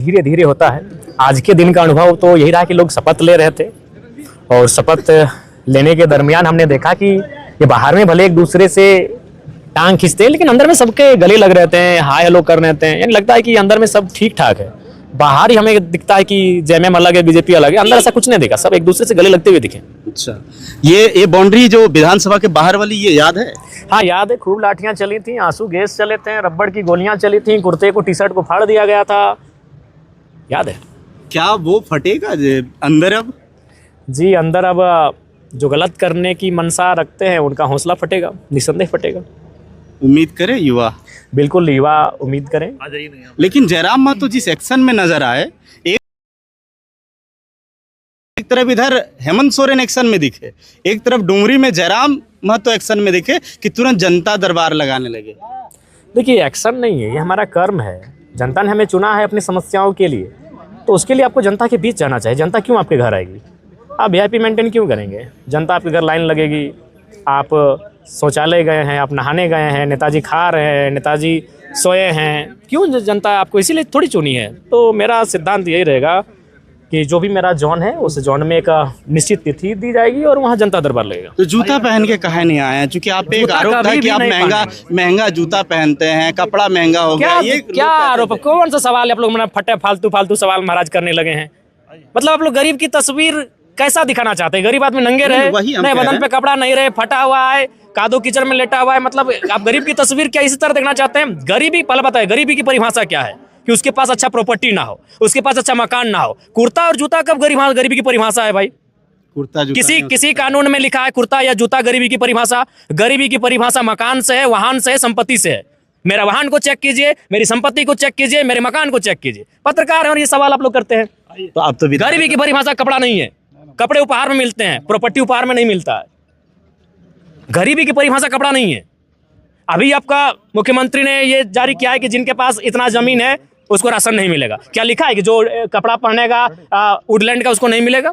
धीरे धीरे होता है। आज के दिन का अनुभव तो यही रहा कि लोग शपथ ले रहे थे और शपथ लेने के दरमियान हमने देखा कि ये बाहर में भले एक दूसरे से टांग खींचते हैं लेकिन अंदर में सबके गले लग रहते हैं, हाय हेलो कर रहते हैं। यानी लगता है कि अंदर में सब ठीक ठाक है। बाहर ही हमें दिखता है कि जेएमएम अलग है, बीजेपी अलग है, अंदर ऐसा कुछ नहीं दिखा, सब एक दूसरे से गले लगते हुए दिखे। अच्छा, ये बाउंड्री जो विधानसभा के बाहर वाली, ये याद है? हाँ याद है, खूब लाठियां चली थी, आंसू गैस चले थे, रबड़ की गोलियां चली थी, कुर्ते को टी शर्ट को फाड़ दिया गया था, याद है। क्या वो फटेगा अंदर अब? जी अंदर अब जो गलत करने की मनसा रखते हैं उनका हौसला फटेगा, निसंदेह फटेगा। उम्मीद करें युवा, बिल्कुल युवा उम्मीद करें। लेकिन जयराम महतो जिस एक्शन में नजर आए, एक तरफ इधर हेमंत सोरेन एक्शन में दिखे, एक तरफ डुमरी में जयराम महतो एक्शन में दिखे कि तुरंत जनता दरबार लगाने लगे। देखिए एक्शन नहीं है, ये हमारा कर्म है। जनता ने हमें चुना है अपनी समस्याओं के लिए, तो उसके लिए आपको जनता के बीच जाना चाहिए। जनता क्यों आपके घर आएगी? आप वीआईपी मेंटेन क्यों करेंगे? जनता आपके घर लाइन लगेगी, आप शौचालय गए हैं, आप नहाने गए हैं, नेताजी खा रहे हैं, नेताजी सोए हैं, क्यों जनता आपको इसीलिए थोड़ी चुनी है। तो मेरा सिद्धांत यही रहेगा कि जो भी मेरा जोन है उस जोन में एक निश्चित तिथि दी जाएगी और वहाँ जनता दरबार लगेगा। तो जूता पहन के कहे नहीं आए हैं? चूंकि आप पे एक आरोप था कि आप महंगा जूता पहनते हैं, कपड़ा महंगा हो गया, ये क्या आरोप? कौन सा सवाल है? आप लोग फटे फालतू सवाल महाराज करने लगे हैं। मतलब आप लोग गरीब की तस्वीर कैसा दिखाना चाहते हैं? गरीब आदमी नंगे रहे, नहीं बदन पे कपड़ा नहीं रहे, फटा हुआ है, कादो कीचड़ में लेटा हुआ है, मतलब आप गरीब की तस्वीर क्या इसी तरह देखना चाहते हैं? गरीबी पहले बताए, गरीबी की परिभाषा क्या है? कि उसके पास अच्छा प्रॉपर्टी ना हो, उसके पास अच्छा मकान ना हो। कुर्ता और जूता कब गरीबी की परिभाषा है भाई? कुर्ता जूता किसी कानून में लिखा है कुर्ता या जूता गरीबी की परिभाषा? गरीबी की परिभाषा मकान से है, वाहन से है, संपत्ति से है। मेरा वाहन को चेक कीजिए, मेरी संपत्ति को चेक कीजिए, मेरे मकान को चेक कीजिए। पत्रकार है और ये सवाल आप लोग करते हैं। तो आप तो गरीबी की परिभाषा कपड़ा नहीं है, कपड़े उपहार में मिलते हैं, प्रॉपर्टी उपहार में नहीं मिलता है। गरीबी की परिभाषा कपड़ा नहीं है। अभी आपका मुख्यमंत्री ने ये जारी किया है कि जिनके पास इतना जमीन है उसको राशन नहीं मिलेगा। क्या लिखा है कि जो कपड़ा पहनेगा वुडलैंड का उसको नहीं मिलेगा?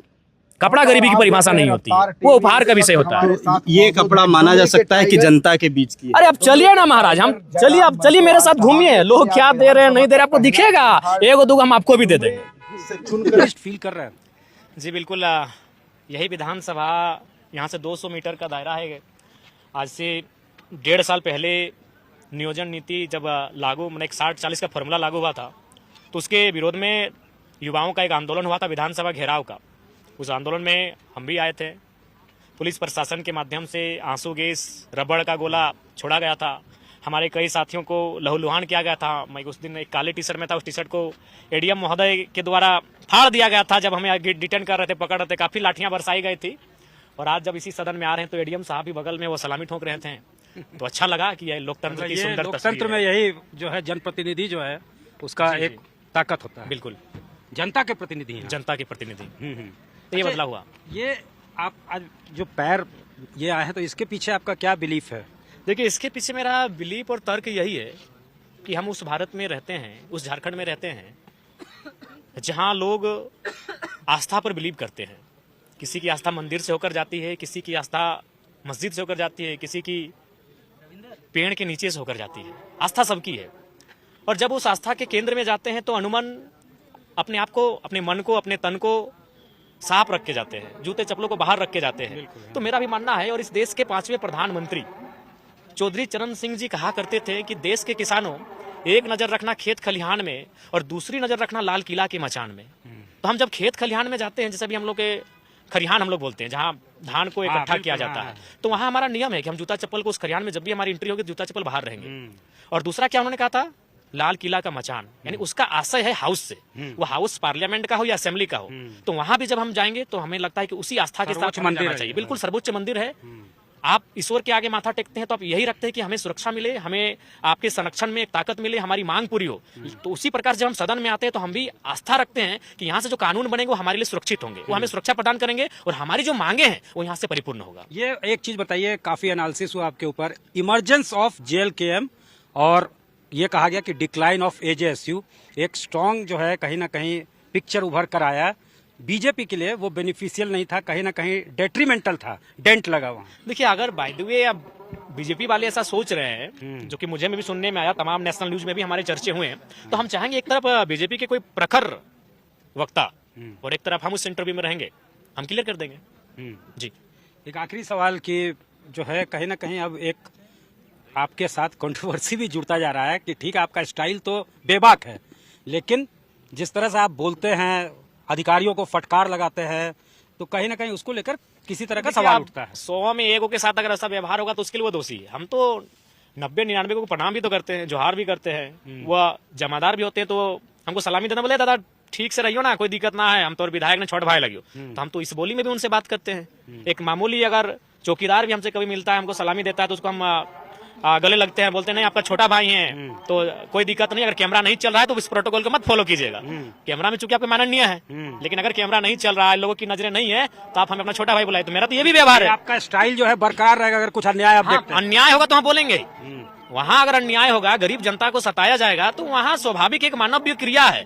कपड़ा गरीबी की परिभाषा नहीं होती है, वो उपहार का विषय होता है। ये कपड़ा माना जा सकता है कि जनता के बीच की? अरे आप चलिए ना महाराज, हम चलिए, आप चलिए मेरे साथ घूमिए, लोग क्या दे रहे हैं नहीं दे रहे आपको दिखेगा। एगो दूगो हम आपको भी दे देंगे। फील कर रहे हैं जी बिल्कुल, यही विधानसभा यहाँ से 200 मीटर का दायरा है। आज से 1.5 साल पहले नियोजन नीति जब लागू, मैंने 60-40 का फॉर्मूला लागू हुआ था, तो उसके विरोध में युवाओं का एक आंदोलन हुआ था विधानसभा घेराव का। उस आंदोलन में हम भी आए थे। पुलिस प्रशासन के माध्यम से आंसू गैस, रबड़ का गोला छोड़ा गया था। हमारे कई साथियों को लहूलुहान किया गया था। मैं उस दिन एक काले टी शर्ट में था, उस टी शर्ट को एडीएम महोदय के द्वारा फाड़ दिया गया था। जब हमें डिटेन कर रहे थे, पकड़ रहे थे, काफ़ी लाठियाँ बरसाई गई थी। और आज जब इसी सदन में आ रहे हैं तो एडीएम साहब भी बगल में वो सलामी ठोक रहे थे। तो अच्छा लगा कि यह लोकतंत्र की सुंदर लोकतंत्र में यही जो है जनप्रतिनिधि जो है उसका एक ताकत होता है। बिल्कुल, जनता के प्रतिनिधि हैं। जनता के प्रतिनिधि। तो ये बदलाव हुआ। ये आप आज जो पैर ये आए हैं तो इसके पीछे आपका क्या बिलीफ है? देखिए इसके पीछे मेरा बिलीफ और तर्क यही है कि हम उस भारत में रहते हैं, उस झारखंड में रहते हैं जहां लोग आस्था पर बिलीव करते हैं। किसी की आस्था मंदिर से होकर जाती है, किसी की आस्था मस्जिद से होकर जाती है, किसी की पेड़ के नीचे से होकर जाती है। आस्था सबकी है। और जब उस आस्था के केंद्र में जाते हैं तो अनुमन अपने आप को, अपने मन को, अपने तन को साफ रख के जाते हैं, जूते चप्पलों को बाहर रख के जाते हैं। तो मेरा भी मानना है, और इस देश के 5वें प्रधानमंत्री चौधरी चरण सिंह जी कहा करते थे कि देश के किसानों, एक नजर रखना खेत खलिहान में और दूसरी नजर रखना लाल किला के मचान में। तो हम जब खेत खलिहान में जाते हैं, जैसे भी हम लोग के खरिहान हम लोग बोलते हैं, जहाँ धान को इकट्ठा किया जाता है, तो वहाँ हमारा नियम है कि हम जूता चप्पल को उस खरिहान में, जब भी हमारी एंट्री होगी जूता चप्पल बाहर रहेंगे। और दूसरा क्या उन्होंने कहा था? लाल किला का मचान, यानी उसका आशय है हाउस से, वो हाउस पार्लियामेंट का हो या असेंबली का हो। तो वहां भी जब हम जाएंगे तो हमें लगता है कि उसी आस्था के साथ हमें जाना चाहिए। बिल्कुल सर्वोच्च मंदिर है। आप ईश्वर के आगे माथा टेकते हैं तो आप यही रखते हैं कि हमें सुरक्षा मिले, हमें आपके संरक्षण में एक ताकत मिले, हमारी मांग पूरी हो। तो उसी प्रकार जब हम सदन में आते हैं तो हम भी आस्था रखते हैं कि यहाँ से जो कानून बनेंगे वो हमारे लिए सुरक्षित होंगे, वो हमें सुरक्षा प्रदान करेंगे और हमारी जो मांगे हैं वो यहाँ से परिपूर्ण होगा। ये एक चीज बताइए, काफी एनालिसिस हुआ आपके ऊपर, इमरजेंस ऑफ JLKM और ये कहा गया कि डिक्लाइन ऑफ AJSU, एक स्ट्रॉन्ग जो है कहीं ना कहीं पिक्चर उभर कर आया। बीजेपी के लिए वो बेनिफिशियल नहीं था, कहीं ना कहीं डेट्रीमेंटल था, डेंट लगा वहाँ। देखिए अगर बाय द वे अब बीजेपी वाले ऐसा सोच रहे हैं, जो कि मुझे में भी सुनने में आया, तमाम नेशनल न्यूज में भी हमारे चर्चे हुए हैं, तो हम चाहेंगे एक तरफ बीजेपी के कोई प्रखर वक्ता और एक तरफ हम उस इंटरव्यू में रहेंगे, हम क्लियर कर देंगे। जी, एक आखिरी सवाल कि जो है कहीं ना कहीं अब एक आपके साथ कंट्रोवर्सी भी जुड़ता जा रहा है कि ठीक है आपका स्टाइल तो बेबाक है, लेकिन जिस तरह से आप बोलते हैं, अधिकारियों को फटकार लगाते हैं, तो कहीं ना कहीं उसको लेकर किसी तरह का सवाल उठता है। 100 में एक के साथ अगर ऐसा व्यवहार होगा तो उसके लिए वो दोषी है। हम तो 90-99 को प्रणाम भी तो करते हैं, जोहार भी करते हैं, वह जमादार भी होते हैं, तो हमको सलामी देना, बोले दादा ठीक से रहियो ना, कोई दिक्कत ना है, हम तो विधायक ने छोट भाई लगियो, तो हम तो इस बोली में भी उनसे बात करते हैं। एक मामूली अगर चौकीदार भी हमसे कभी मिलता है, हमको सलामी देता है, तो उसको हम गले लगते हैं, बोलते हैं नहीं आपका छोटा भाई है, तो कोई दिक्कत नहीं, अगर कैमरा नहीं चल रहा है तो इस प्रोटोकॉल को मत फॉलो कीजिएगा। कैमरा में चूंकि आपके माननीय है, लेकिन अगर कैमरा नहीं चल रहा है, लोगों की नजरें नहीं है, तो आप हमें अपना छोटा भाई बुलाए, तो मेरा तो ये भी व्यवहार है। आपका स्टाइल जो है बरकरार रहेगा, अगर कुछ अन्याय आप देखते हैं। अन्याय होगा तो हम बोलेंगे, वहां अगर अन्याय होगा, गरीब जनता को सताया जाएगा, तो वहां स्वाभाविक एक मानवीय क्रिया है,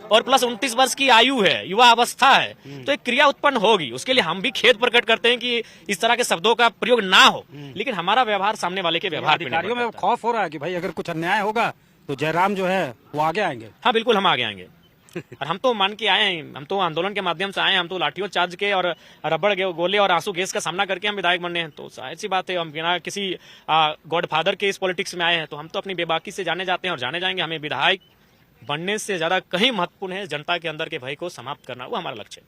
और प्लस 29 वर्ष की आयु है, युवा अवस्था है, तो एक क्रिया उत्पन्न होगी। उसके लिए हम भी खेद प्रकट करते हैं कि इस तरह के शब्दों का प्रयोग ना हो, लेकिन हमारा व्यवहार सामने वाले के व्यवहार पे अधिकारियों में खौफ हो रहा है कि भाई अगर कुछ अन्याय होगा तो जयराम जो है वो आगे आएंगे। हाँ बिल्कुल, हम आगे आएंगे। और हम तो मान के आए हैं, हम तो आंदोलन के माध्यम से आए हैं, हम तो लाठियों चार्ज के और रबड़ गोले और आंसू गैस का सामना करके हम विधायक बनने हैं, तो जाहिर सी बात है हम बिना किसी गॉडफादर के इस पॉलिटिक्स में आए हैं, तो हम तो अपनी बेबाकी से जाने जाते हैं और जाने जाएंगे। हमें विधायक बनने से ज्यादा कहीं महत्वपूर्ण है जनता के अंदर के भय को समाप्त करना, वो हमारा लक्ष्य है।